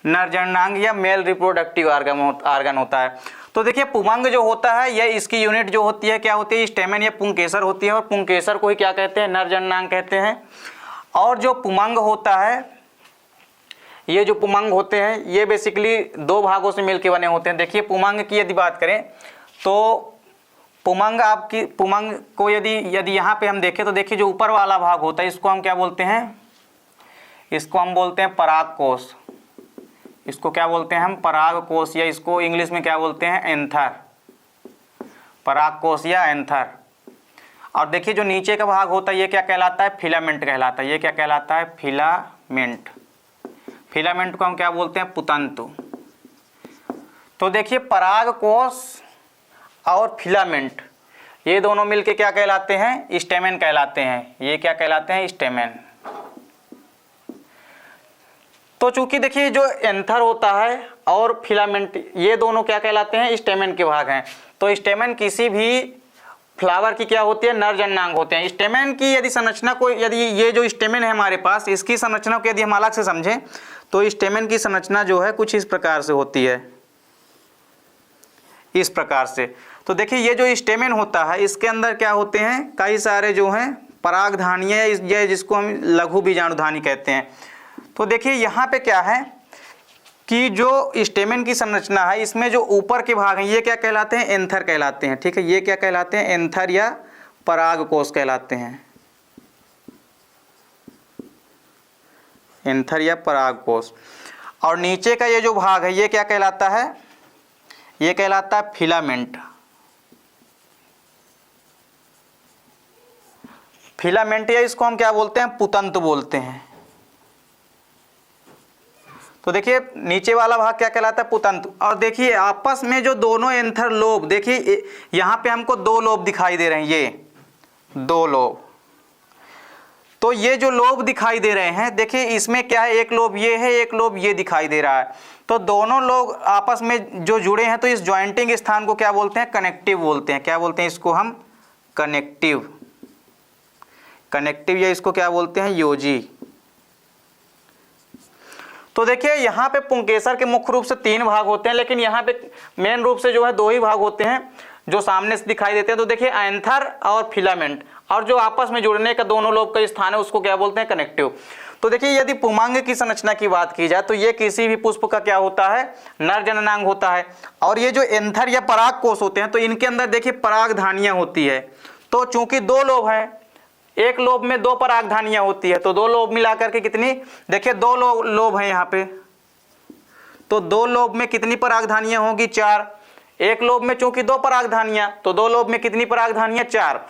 नर जननांग या मेल रिप्रोडक्टिव आर्गन होता है। तो देखिए पुमंग जो होता है यह इसकी यूनिट जो होती है क्या होती है, स्टेमेन या पुंकेसर होती है, और पुंकेसर को ही क्या कहते हैं, नर जननांग कहते हैं। और जो पुमंग होता है, ये जो पुमंग होते हैं ये बेसिकली दो भागों से मिलकर बने होते हैं। देखिए पुमंग की यदि बात करें तो पुमंग को यदि यहाँ पे हम देखें तो देखिए जो ऊपर वाला भाग होता है इसको हम क्या बोलते हैं, इसको हम बोलते हैं परागकोश। इसको क्या बोलते हैं हम, परागकोश, या इसको इंग्लिश में क्या बोलते हैं, एंथर, परागकोश या एंथर। और देखिए जो नीचे का भाग होता है ये क्या कहलाता है, फिलामेंट कहलाता है। ये क्या कहलाता है, फिलामेंट। फिलामेंट को हम क्या बोलते हैं, पुतंतु। तो देखिए परागकोश और फिलामेंट ये दोनों मिलके क्या कहलाते हैं, स्टेमेन कहलाते हैं। ये क्या कहलाते हैं, स्टेमेन। तो चूंकि देखिए जो एंथर होता है और फिलामेंट ये दोनों क्या कहलाते हैं, स्टेमेन के भाग हैं। तो स्टेमेन किसी भी फ्लावर की क्या होती है, नर जननांग होते हैं। स्टेमेन की यदि संरचना को, यदि ये जो स्टेमेन है हमारे पास, इसकी संरचना को यदि हम अलग से समझें तो स्टेमेन की संरचना जो है कुछ इस प्रकार से होती है, इस प्रकार से। तो देखिए ये जो स्टेमेन होता है इसके अंदर क्या होते हैं, कई सारे जो हैं परागधानियाँ, या जिसको हम लघु बीजाणुधानी कहते हैं। तो देखिए यहाँ पे क्या है कि जो स्टेमेन की संरचना है इसमें जो ऊपर के भाग हैं ये क्या कहलाते हैं, एंथर कहलाते हैं। ठीक है, ये क्या कहलाते हैं, एंथर या परागकोश कहलाते हैं, एंथर या परागकोश। और नीचे का ये जो भाग है ये क्या कहलाता है, ये कहलाता है फिलामेंट। फिलामेंट या इसको हम क्या बोलते हैं, पुतंतु बोलते हैं। तो देखिए नीचे वाला भाग क्या कहलाता है, पुतंतु। और देखिए आपस में जो दोनों एंथर लोब, देखिए यहाँ पे हमको दो लोब दिखाई दे रहे हैं, ये दो लोब। तो ये जो लोब दिखाई दे रहे हैं, देखिए इसमें क्या है, एक लोब ये है, एक लोब ये दिखाई दे रहा है। तो दोनों लोग आपस में जो जुड़े हैं तो इस ज्वाइंटिंग स्थान को क्या बोलते हैं, कनेक्टिव बोलते हैं। क्या बोलते हैं इसको हम, कनेक्टिव, कनेक्टिव, या इसको क्या बोलते हैं, योजी। तो देखिए यहाँ पे पुंकेसर के मुख्य रूप से 3 भाग होते हैं, लेकिन यहाँ पे मेन रूप से जो है 2 ही भाग होते हैं जो सामने से दिखाई देते हैं। तो देखिए एंथर और फिलामेंट, और जो आपस में जुड़ने का दोनों लोब का स्थान है उसको क्या बोलते हैं, कनेक्टिव। तो देखिए यदि पुमांग की संरचना की बात की जाए तो ये किसी भी पुष्प का क्या होता है, नर जननांग होता है। और ये जो एंथर या पराग कोश होते हैं तो इनके अंदर देखिए परागधानियां होती है। तो चूंकि 2 लोब हैं, एक लोब में 2 परागधानियां होती है, तो 2 लोब मिलाकर के कितनी, देखिए 2 लोब हैं यहाँ पे, तो 2 लोब में कितनी परागधानियां होगी, 4। एक लोब में चूंकि 2 परागधानियां, तो 2 लोब में कितनी परागधानियां, 4।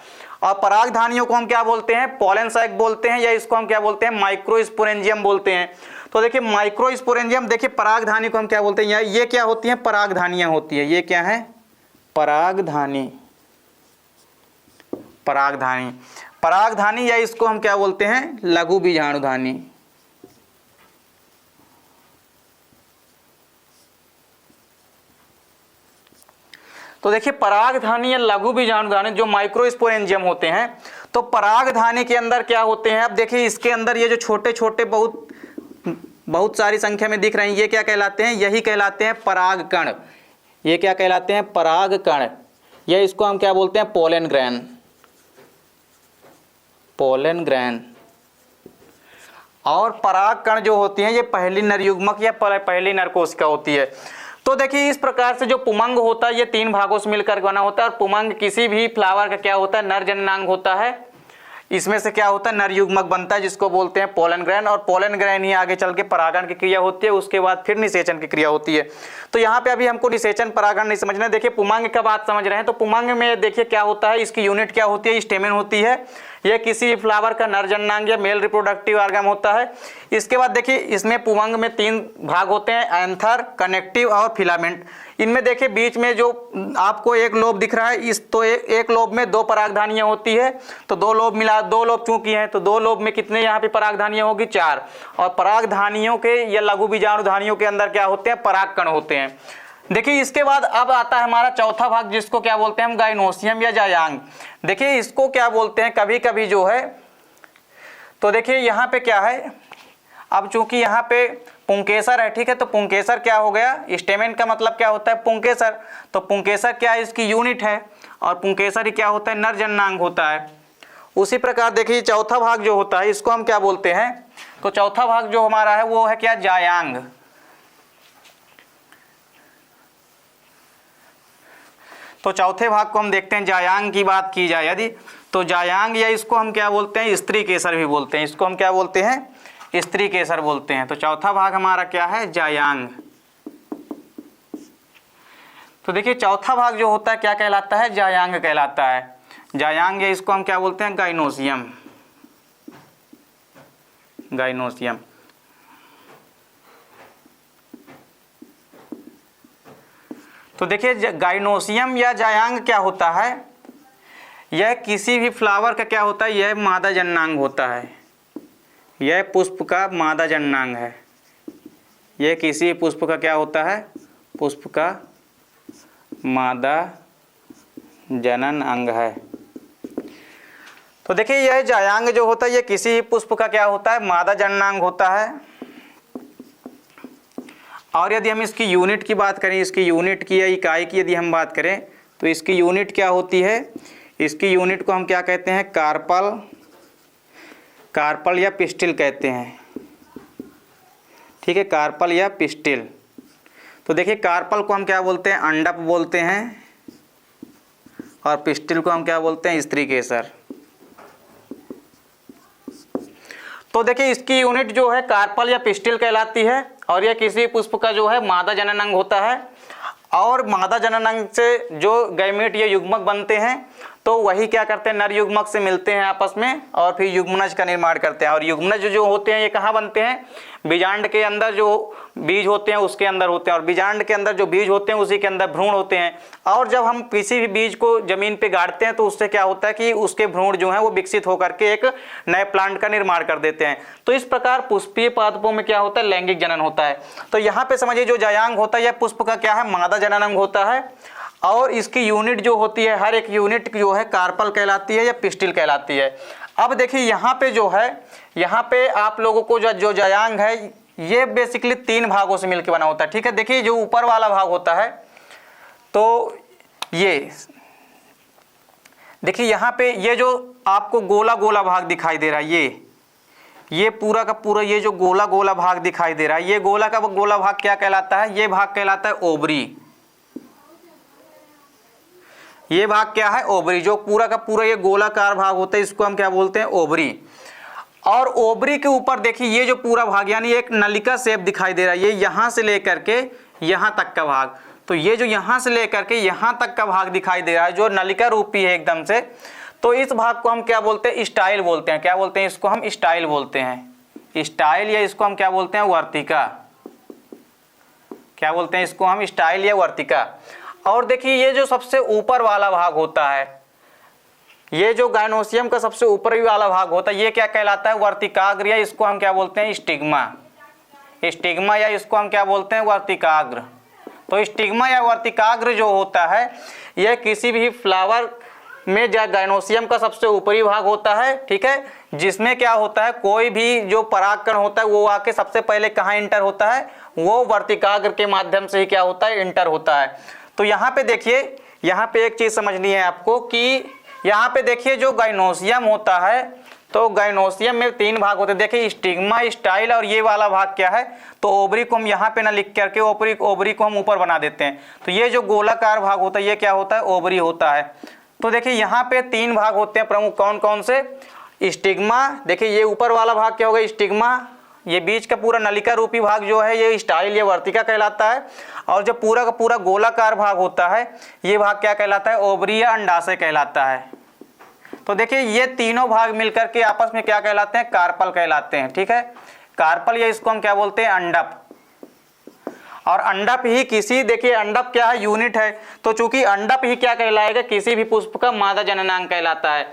और परागधानियों को हम क्या बोलते हैं, पोलन सैक बोलते हैं, या इसको हम क्या बोलते हैं, माइक्रोस्पोरेंजियम बोलते हैं। तो देखिए माइक्रोस्पोरेंजियम, देखिए परागधानी को हम क्या बोलते हैं, ये क्या होती हैं, परागधानियां होती है। ये क्या है, परागधानी, परागधानी, परागधानी, या इसको हम क्या बोलते हैं, लघु बीजाणुधानी। तो देखिए परागधानी या लघु बीजाणुधानी जो माइक्रोस्पोरेंजियम होते हैं, तो परागधानी के अंदर क्या होते हैं, अब देखिए इसके अंदर ये जो छोटे छोटे बहुत सारी संख्या में दिख रहे हैं, ये क्या कहलाते हैं, यही कहलाते हैं परागकण। ये क्या कहलाते हैं, परागकण, या इसको हम क्या बोलते हैं, पोलन ग्रेन, पोलन ग्रेन। और परागकण जो होती हैं ये पहली नरयुग्मक या पहली नरकोशिका होती है। तो देखिए इस प्रकार से जो पुमंग होता है ये 3 भागों से मिलकर बना होता है। और पुमंग किसी भी फ्लावर का क्या होता है, नर जननांग होता है। इसमें से क्या होता है, नरयुग्मक बनता है जिसको बोलते हैं पोलन ग्रेन, और पोलन ग्रेन ही आगे चल के परागण की क्रिया होती है, उसके बाद फिर निषेचन की क्रिया होती है। तो यहाँ पे अभी हमको निषेचन परागण नहीं समझना है। देखिए पुमंग का बात समझ रहे हैं, तो पुमंग में देखिए क्या होता है, इसकी यूनिट क्या होती है, स्टेमेन होती है। यह किसी भी फ्लावर का नर जननांग या मेल रिप्रोडक्टिव ऑर्गन होता है। इसके बाद देखिए इसमें पुमंग में 3 भाग होते हैं, एंथर, कनेक्टिव और फिलामेंट। इनमें देखिए बीच में जो आपको एक लोब दिख रहा है, इस तो एक लोब में 2 परागधानियां होती है, तो 2 लोब मिला, 2 लोब चूंकि हैं तो 2 लोब में कितने यहाँ पे परागधानियां होगी, 4। और परागधानियों के या लघु बीजाणुधानियों के अंदर क्या होते हैं, परागकण होते हैं। देखिए इसके बाद अब आता है हमारा चौथा भाग जिसको क्या बोलते हैं हम, गाइनोसियम या जायांग। देखिए इसको क्या बोलते हैं, कभी कभी जो है, तो देखिए यहाँ पे क्या है, अब चूंकि यहाँ पे पुंकेसर है, ठीक है। तो पुंकेसर क्या हो गया, स्टेमेन का मतलब क्या होता है पुंकेसर, तो पुंकेसर क्या है, इसकी यूनिट है, और पुंकेसर ही क्या होता है, नर जननांग होता है। उसी प्रकार देखिए चौथा भाग जो होता है इसको हम क्या बोलते हैं, तो चौथा भाग जो हमारा है वो है क्या, जायांग। तो चौथे भाग को हम देखते हैं, जायांग की बात की जाए यदि, तो जायांग या इसको हम क्या बोलते हैं, स्त्री केसर भी बोलते हैं, इसको हम क्या बोलते हैं, स्त्री केसर बोलते हैं। तो चौथा भाग हमारा क्या है, जायांग। तो देखिए चौथा भाग जो होता है क्या कहलाता है, जायांग कहलाता है। जायांग या इसको हम क्या बोलते हैं, गाइनोसियम, गाइनोसियम। तो देखिए गाइनोसियम या जायांग क्या होता है, यह किसी भी फ्लावर का क्या होता है, यह मादा जननांग होता है, यह पुष्प का मादा जननांग है। यह किसी पुष्प का क्या होता है, पुष्प का मादा जनन अंग है। तो देखिए यह जायांग जो होता है यह किसी पुष्प का क्या होता है, मादा जननांग होता है। और यदि हम इसकी यूनिट की बात करें, इसकी यूनिट की या इकाई की यदि हम बात करें, तो इसकी यूनिट क्या होती है, इसकी यूनिट को हम क्या कहते हैं, कार्पल, कार्पल या पिस्टिल कहते हैं, ठीक है, कार्पल या पिस्टिल। तो देखिए कार्पल को हम क्या बोलते हैं, अंडप बोलते हैं, और पिस्टिल को हम क्या बोलते हैं, स्त्री केसर। तो देखिए इसकी यूनिट जो है कार्पल या पिस्टिल कहलाती है, और यह किसी पुष्प का जो है मादा जनन अंग होता है। और मादा जनन अंग से जो गैमेट या युग्मक बनते हैं, तो वही क्या करते हैं, नर युग्मक से मिलते हैं आपस में और फिर युग्मनज का निर्माण करते हैं। और युग्मनज जो होते हैं ये कहाँ बनते हैं, बीजांड के अंदर जो बीज होते हैं उसके अंदर होते हैं, और बीजांड के अंदर जो बीज होते हैं उसी के अंदर भ्रूण होते हैं। और जब हम किसी भी बीज को जमीन पे गाड़ते हैं तो उससे क्या होता है कि उसके भ्रूण जो हैं वो विकसित होकर के एक नए प्लांट का निर्माण कर देते हैं। तो इस प्रकार पुष्पीय पादपों में क्या होता है, लैंगिक जनन होता है। तो यहाँ पे समझिए जो जायांग होता है यह पुष्प का क्या है, मादा जनन अंग होता है, और इसकी यूनिट जो होती है, हर एक यूनिट जो है कार्पल कहलाती है या पिस्टिल कहलाती है। अब देखिए यहाँ पे जो है, यहाँ पे आप लोगों को जो जायांग है ये बेसिकली 3 भागों से मिलकर बना होता है, ठीक है। देखिए जो ऊपर वाला भाग होता है, तो ये देखिए यहाँ पे ये जो आपको गोला गोला भाग दिखाई दे रहा है, ये पूरा का पूरा ये जो गोला गोला भाग दिखाई दे रहा है, ये गोला का गोला भाग क्या कहलाता है, ये भाग कहलाता है ओवरी। ये भाग क्या है, ओवरी। जो पूरा का पूरा ये गोलाकार भाग होता है इसको हम क्या बोलते हैं, ओवरी। और ओवरी के ऊपर देखिए ये जो पूरा भाग यानी एक नलिका शेप दिखाई दे रहा है, ये यहाँ से लेकर के यहाँ तक का भाग, तो ये जो यहाँ से लेकर के यहाँ तक का भाग दिखाई दे रहा है जो नलिका रूपी है एकदम से, तो इस भाग को हम क्या बोलते हैं, स्टाइल बोलते हैं। क्या बोलते हैं, इसको हम स्टाइल बोलते हैं, स्टाइल, या इसको हम क्या बोलते हैं, वर्तिका। क्या बोलते हैं, इसको हम स्टाइल या वर्तिका। और देखिए ये जो सबसे ऊपर वाला भाग होता है, ये जो गाइनोसियम का सबसे ऊपरी वाला भाग होता है, ये क्या कहलाता है, वर्तिकाग्र, या इसको हम क्या बोलते हैं, स्टिग्मा। स्टिग्मा या इसको हम क्या बोलते हैं, वर्तिकाग्र। तो स्टिग्मा या वर्तिकाग्र जो होता है यह किसी भी फ्लावर में गाइनोसियम का सबसे ऊपरी भाग होता है, ठीक है, जिसमें क्या होता है, कोई भी जो परागकण होता है वो आके सबसे पहले कहाँ इंटर होता है, वो वर्तिकाग्र के माध्यम से ही क्या होता है, इंटर होता है। तो यहाँ पे देखिए, यहाँ पे एक चीज समझनी है आपको कि यहाँ पे देखिए जो गाइनोसियम होता है, तो गाइनोसियम में 3 भाग होते हैं। देखिए स्टिग्मा, स्टाइल, और ये वाला भाग क्या है, तो ओवरी को हम यहाँ पे ना लिख करके ओवरी को हम ऊपर बना देते हैं। तो ये जो गोलाकार भाग होता है ये क्या होता है, ओवरी होता है। तो देखिए यहाँ पे 3 भाग होते हैं प्रमुख, कौन कौन से, स्टिग्मा, देखिए ये ऊपर वाला भाग क्या होगा, स्टिग्मा, ये बीच का पूरा नलिका रूपी भाग जो है ये स्टाइल या वर्तिका कहलाता है, और जो पूरा का पूरा गोलाकार भाग होता है ये भाग क्या कहलाता है, ओवरी या अंडाशय कहलाता है। तो देखिए ये तीनों भाग मिलकर के आपस में क्या कहलाते हैं, कार्पल कहलाते हैं, ठीक है, कार्पल, या इसको हम क्या बोलते हैं, अंडप। और अंडप ही किसी, देखिए अंडप क्या है, यूनिट है, तो चूंकि अंडप ही क्या कहलाएगा, किसी भी पुष्प का मादा जननांग कहलाता है।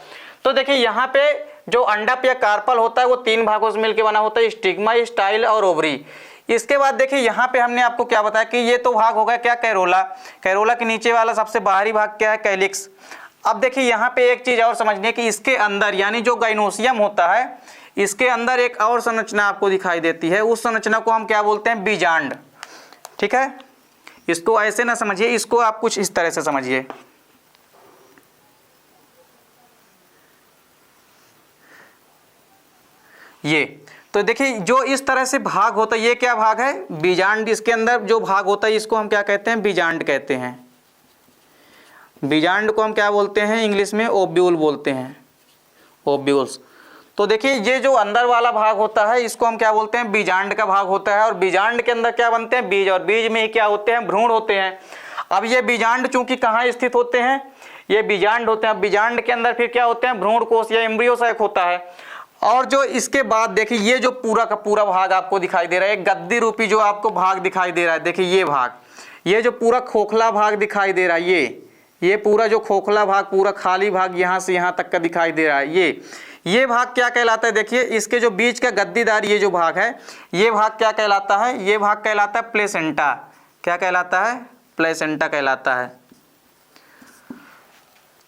तो देखिए यहाँ पे जो अंडप या कार्पल होता है वो 3 भागों से मिलकर बना होता है, स्टिग्मा, स्टाइल और ओवरी। इसके बाद देखिए यहाँ पे हमने आपको क्या बताया कि ये तो भाग होगा क्या, कैरोला। कैरोला के नीचे वाला सबसे बाहरी भाग क्या है, कैलिक्स। अब देखिए यहाँ पे एक चीज और समझनी है कि इसके अंदर यानी जो गाइनोसियम होता है इसके अंदर एक और संरचना आपको दिखाई देती है, उस संरचना को हम क्या बोलते हैं, बीजांड। ठीक है, इसको ऐसे ना समझिए, इसको आप कुछ इस तरह से समझिए। ये तो देखिए जो इस तरह से भाग होता है, ये क्या भाग है, बीजांड। इसके अंदर जो भाग होता है इसको हम क्या कहते हैं, बीजांड कहते हैं। बीजांड को हम क्या बोलते हैं, इंग्लिश में ओब्यूल बोलते हैं, ओब्यूल्स। तो देखिए ये जो अंदर वाला भाग होता है इसको हम क्या बोलते हैं, बीजांड का भाग होता है। और बीजांड के अंदर क्या बनते हैं, बीज, और बीज में ही क्या होते हैं, भ्रूण होते हैं। अब ये बीजांड चूंकि कहाँ स्थित होते हैं, ये बीजांड होते हैं। बीजांड के अंदर फिर क्या होते हैं, भ्रूण कोश या एम्ब्रियो साइक होता है। और जो इसके बाद देखिए ये जो पूरा का पूरा भाग आपको दिखाई दे रहा है, गद्दी रूपी जो आपको भाग दिखाई दे रहा है, देखिए ये भाग, ये जो पूरा खोखला भाग दिखाई दे रहा है, ये पूरा जो खोखला भाग, पूरा खाली भाग यहाँ से यहाँ तक का दिखाई दे रहा है, ये भाग क्या कहलाता है, देखिए इसके जो बीच का गद्दीदार ये जो भाग है, ये भाग क्या कहलाता है, ये भाग कहलाता है प्लेसेंटा। क्या कहलाता है, प्लेसेंटा कहलाता है।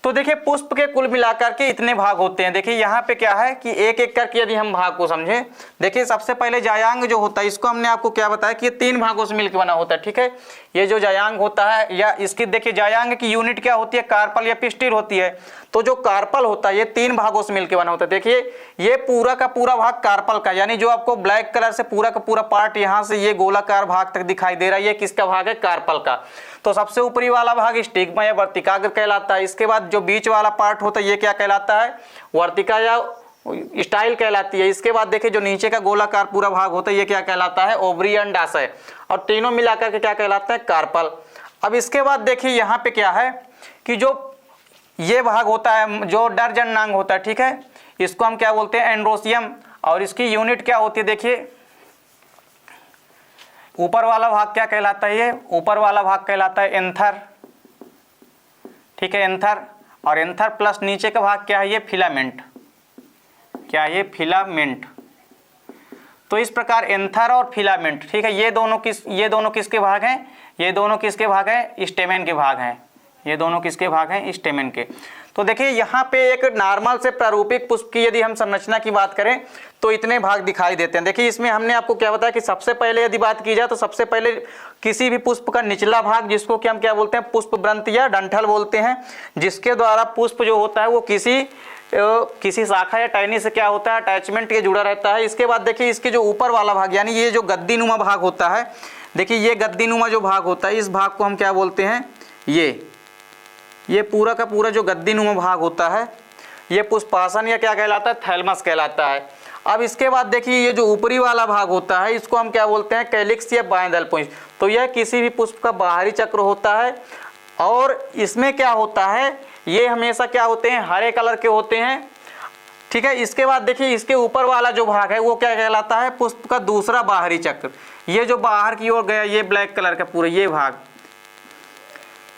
तो देखिए पुष्प के कुल मिलाकर के इतने भाग होते हैं। देखिए यहाँ पे क्या है कि एक एक करके यदि हम भाग को समझे, देखिए सबसे पहले जायांग जो होता है, इसको हमने आपको क्या बताया कि ये 3 भागों से मिलकर बना होता है। ठीक है, ये जो जायांग होता है, या इसकी देखिए जायांग की यूनिट क्या होती है, कार्पल या पिस्टिल होती है। तो जो कार्पल होता है ये 3 भागों से मिलकर बना होता है। देखिए ये पूरा का पूरा भाग कार्पल का, यानी जो आपको ब्लैक कलर से पूरा का पूरा पार्ट यहाँ से ये गोलाकार भाग तक दिखाई दे रहा है, ये किसका भाग है, कार्पल का। तो सबसे ऊपरी वाला भाग स्टिग्मा या वर्तिकाग्र कहलाता है। इसके बाद जो बीच वाला पार्ट होता है ये क्या कहलाता है, वर्तिका या स्टाइल कहलाती है। इसके बाद देखिए जो नीचे का गोलाकार पूरा भाग होता है ये क्या कहलाता है, ओवरी या अंडाशय। और तीनों मिलाकर के क्या कहलाता है, कार्पल। अब इसके बाद देखिए यहाँ पे क्या है कि जो ये भाग होता है, जो डरजननांग होता है, ठीक है, इसको हम क्या बोलते हैं, एंड्रोसियम। और इसकी यूनिट क्या होती है, देखिए ऊपर वाला भाग क्या कहलाता है, ये ऊपर वाला भाग कहलाता है एंथर। ठीक है, एंथर। और एंथर प्लस नीचे का भाग क्या है, ये फिलामेंट। क्या है, ये फिलामेंट। तो इस प्रकार एंथर और फिलामेंट, ठीक है, ये दोनों किसके भाग हैं, ये दोनों किसके भाग हैं, स्टेमेन के भाग हैं। ये दोनों किसके भाग हैं, स्टेमेन के। तो देखिए यहाँ पे एक नॉर्मल से प्रारूपिक पुष्प की यदि हम संरचना की बात करें तो इतने भाग दिखाई देते हैं। देखिए इसमें हमने आपको क्या बताया कि सबसे पहले यदि बात की जाए तो सबसे पहले किसी भी पुष्प का निचला भाग, जिसको कि हम क्या बोलते हैं, पुष्प ब्रंथ या डंठल बोलते हैं, जिसके द्वारा पुष्प जो होता है वो किसी शाखा या टहनी से क्या होता है, अटैचमेंट के जुड़ा रहता है। इसके बाद देखिए इसके जो ऊपर वाला भाग, यानी ये जो गद्दीनुमा भाग होता है, देखिए ये गद्दीनुमा जो भाग होता है, इस भाग को हम क्या बोलते हैं, ये पूरा का पूरा जो गद्दीनुमा भाग होता है ये पुष्पासन या क्या कहलाता है, थैलमस कहलाता है। अब इसके बाद देखिए ये जो ऊपरी वाला भाग होता है इसको हम क्या बोलते हैं, कैलिक्स या बाएं दलपुंज। तो यह किसी भी पुष्प का बाहरी चक्र होता है। और इसमें क्या होता है, ये हमेशा क्या होते हैं, हरे कलर के होते हैं। ठीक है, इसके बाद देखिए इसके ऊपर वाला जो भाग है वो क्या कहलाता है, पुष्प का दूसरा बाहरी चक्र। ये जो बाहर की ओर गया, ये ब्लैक कलर का पूरा ये भाग,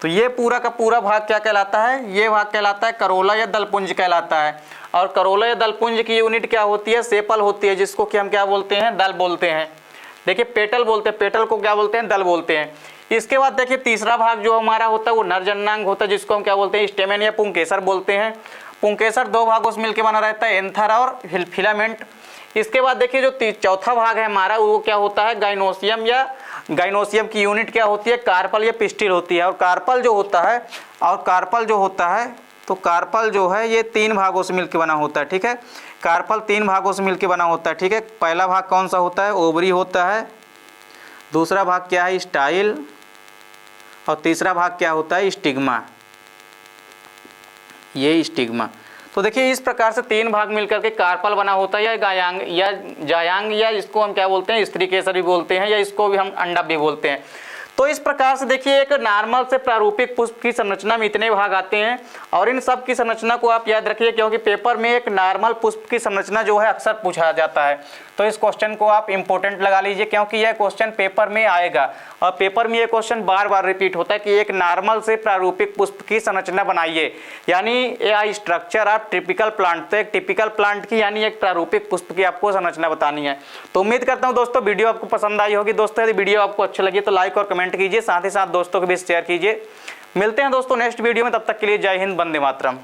तो ये पूरा का पूरा भाग क्या कहलाता है, ये भाग कहलाता है करोला या दलपुंज कहलाता है। और करोला या दलपुंज की यूनिट क्या होती है, सेपल होती है, जिसको कि हम क्या बोलते हैं, दल बोलते हैं। देखिए पेटल बोलते हैं, पेटल को क्या बोलते हैं, दल बोलते हैं। इसके बाद देखिए तीसरा भाग जो हमारा होता है वो नरजननांग होता है, जिसको हम क्या बोलते हैं, स्टेमेन या पुंकेसर बोलते हैं। पुंकेसर 2 भागों से मिलकर बना रहता है, एंथर और फिलामेंट। इसके बाद देखिए जो चौथा भाग है हमारा वो क्या होता है, गाइनोसियम। या गाइनोसियम की यूनिट क्या होती है, कार्पल या पिस्टिल होती है। और कार्पल जो होता है तो कार्पल जो है ये 3 भागों से मिलकर बना होता है। ठीक है, कार्पल 3 भागों से मिलकर बना होता है। ठीक है, पहला भाग कौन सा होता है, ओवरी होता है। दूसरा भाग क्या है, स्टाइल। और तीसरा भाग क्या होता है, स्टिग्मा। ये स्टिग्मा। तो देखिए इस प्रकार से 3 भाग मिलकर के कार्पल बना होता है, या गायांग या जायांग, या इसको हम क्या बोलते हैं, स्त्री केसर भी बोलते हैं, या इसको भी हम अंडा भी बोलते हैं। तो इस प्रकार से देखिए एक नॉर्मल से प्रारूपिक पुष्प की संरचना में इतने भाग आते हैं। और इन सब की संरचना को आप याद रखिए, क्योंकि पेपर में एक नॉर्मल पुष्प की संरचना जो है अक्सर पूछा जाता है। तो इस क्वेश्चन को आप इंपॉर्टेंट लगा लीजिए, क्योंकि यह क्वेश्चन पेपर में आएगा। और पेपर में यह क्वेश्चन बार बार रिपीट होता है कि एक नॉर्मल से प्रारूपिक पुष्प की संरचना बनाइए, यानी ए स्ट्रक्चर ऑफ टिपिकल प्लांट। तो एक टिपिकल प्लांट की यानी एक प्रारूपिक पुष्प की आपको संरचना बतानी है। तो उम्मीद करता हूँ दोस्तों वीडियो आपको पसंद आई होगी। दोस्तों यदि वीडियो आपको अच्छी लगी तो लाइक और कमेंट कीजिए, साथ ही साथ दोस्तों के बीच शेयर कीजिए। मिलते हैं दोस्तों नेक्स्ट वीडियो में, तब तक के लिए जय हिंद, वंदे मातरम।